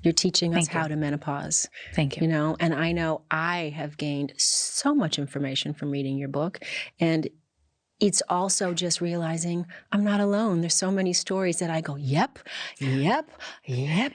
You're teaching us Thank you. how to menopause. Thank you. You know, and I know I have gained so much information from reading your book. And it's also just realizing I'm not alone. There's so many stories that I go, yep, yep, yep.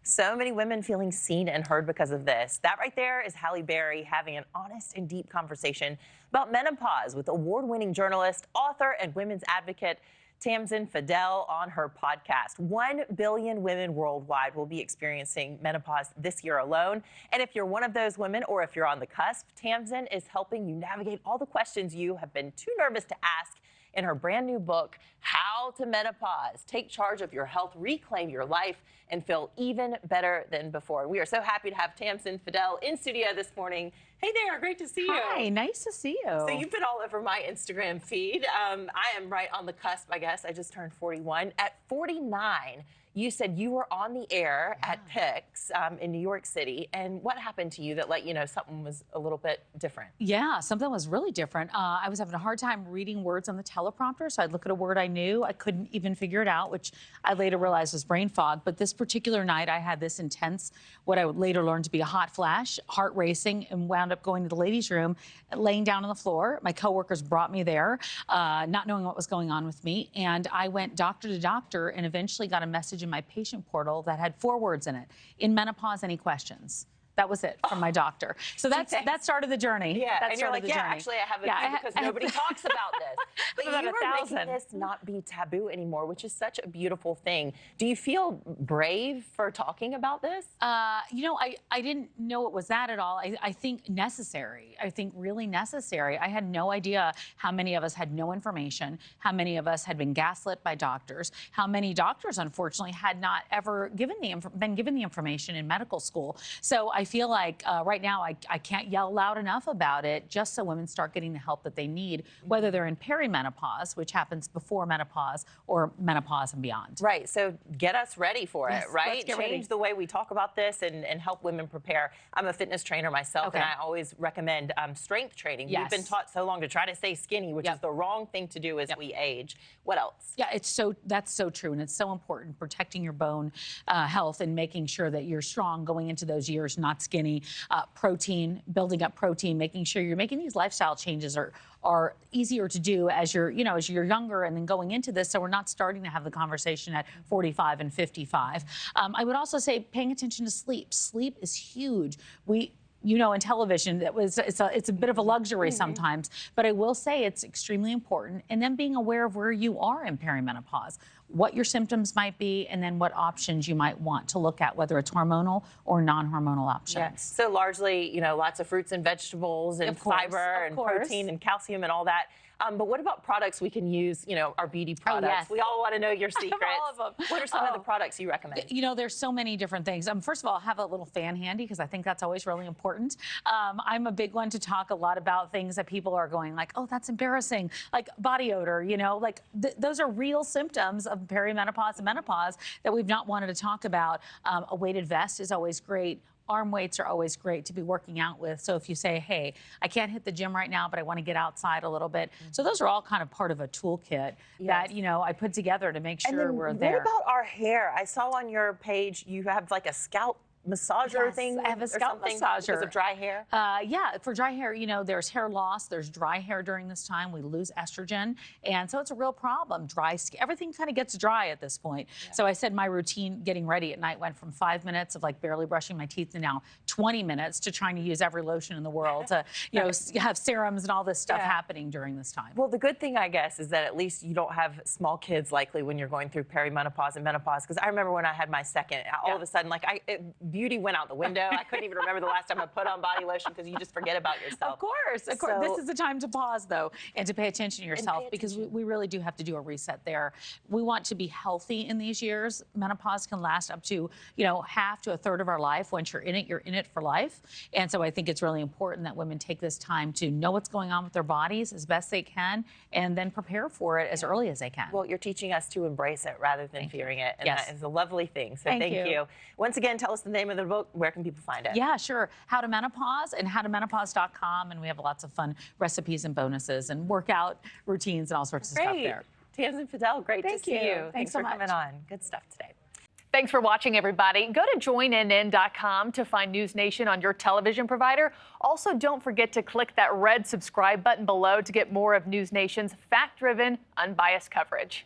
So many women feeling seen and heard because of this. That right there is Halle Berry having an honest and deep conversation about menopause with award-winning journalist, author, and women's advocate Tamsen Fadal on her podcast. 1 billion women worldwide will be experiencing menopause this year alone. And if you're one of those women, or if you're on the cusp, Tamsen is helping you navigate all the questions you have been too nervous to ask in her brand new book, How to Menopause. Take charge of your health, reclaim your life, and feel even better than before. We are so happy to have Tamsen Fadal in studio this morning. Hey there, great to see you. Hi, nice to see you. So you've been all over my Instagram feed. I am right on the cusp, I guess. I just turned 41. At 49, you said you were on the air at Pix in New York City. And what happened to you that let you know something was a little bit different? Yeah, something was really different. I was having a hard time reading words on the teleprompter, so I'd look at a word I knew. I couldn't even figure it out, which I later realized was brain fog. But this particular night, I had this intense, what I would later learn to be a hot flash, heart racing, and wound up going to the ladies' room, laying down on the floor. My coworkers brought me there, not knowing what was going on with me. And I went doctor to doctor and eventually got a message in my patient portal that had 4 words in it. In menopause, any questions? That was it from my doctor. So that started the journey. Yeah, that and you're like, started the journey. actually, I have a few because nobody talks about this. But About you were 1,000. making this not be taboo anymore, which is such a beautiful thing. Do you feel brave for talking about this? You know, I didn't know it was that at all. I think necessary. I think really necessary. I had no idea how many of us had no information, how many of us had been gaslit by doctors, how many doctors, unfortunately, had not ever been given the information in medical school. So I feel like right now I can't yell loud enough about it, just so women start getting the help that they need, whether they're in perimenopause, which happens before menopause, or menopause and beyond. Right. So get us ready for it, right? Let's get Change ready. the way we talk about this and help women prepare. I'm a fitness trainer myself, and I always recommend strength training. Yes. We've been taught so long to try to stay skinny, which is the wrong thing to do as we age. What else? Yeah, that's so true, and it's so important, protecting your bone health and making sure that you're strong going into those years, not skinny. Protein, building up protein, making sure you're making these lifestyle changes are easier to do as you're younger and then going into this, so we're not starting to have the conversation at 45 and 55. I would also say paying attention to sleep. Sleep is huge. In television, it's a bit of a luxury sometimes, but I will say it's extremely important. And then being aware of where you are in perimenopause, what your symptoms might be, and then what options you might want to look at, whether it's hormonal or non-hormonal options. Yeah. So largely, lots of fruits and vegetables and fiber and protein and calcium and all that. But what about products we can use, our beauty products? Yes. We all want to know your secrets. All of them. What are some of the products you recommend? There's so many different things. First of all, have a little fan handy, because I think that's always really important. I'm a big one to talk a lot about things that people are going like, oh, that's embarrassing, like body odor, those are real symptoms of perimenopause and menopause that we've not wanted to talk about. A weighted vest is always great. Arm weights are always great to be working out with. So if you say, hey, I can't hit the gym right now, but I want to get outside a little bit. So those are all kind of part of a toolkit that, I put together to make sure we're there. What about our hair? I saw on your page you have like a scalp massager thing. I have a scalp massager. Because of dry hair? Yeah, for dry hair, there's hair loss, there's dry hair during this time. We lose estrogen, and so it's a real problem. Dry skin, everything kind of gets dry at this point. Yeah. So I said my routine getting ready at night went from 5 minutes of like barely brushing my teeth to now 20 minutes to trying to use every lotion in the world to, have serums and all this stuff happening during this time. Well, the good thing, I guess, is that at least you don't have small kids likely when you're going through perimenopause and menopause. Because I remember when I had my second, all of a sudden, beauty went out the window. I couldn't even remember the last time I put on body lotion because you just forget about yourself. Of course. So, this is the time to pause, though, and to pay attention to yourself, because we really do have to do a reset there. We want to be healthy in these years. Menopause can last up to, half to a third of our life. Once you're in it for life. And so I think it's really important that women take this time to know what's going on with their bodies as best they can, and then prepare for it as early as they can. Well, you're teaching us to embrace it rather than fearing it. And that is a lovely thing. So thank you. Once again, tell us the name of the book. Where can people find it? Yeah, sure. How to Menopause and howtomenopause.com. And we have lots of fun recipes and bonuses and workout routines and all sorts of stuff there. Tamsen Fadal, great to see you. Thanks so for much. coming on. Good stuff today. Thanks for watching, everybody. Go to joinnn.com to find NewsNation on your television provider. Also, don't forget to click that red subscribe button below to get more of NewsNation's fact-driven, unbiased coverage.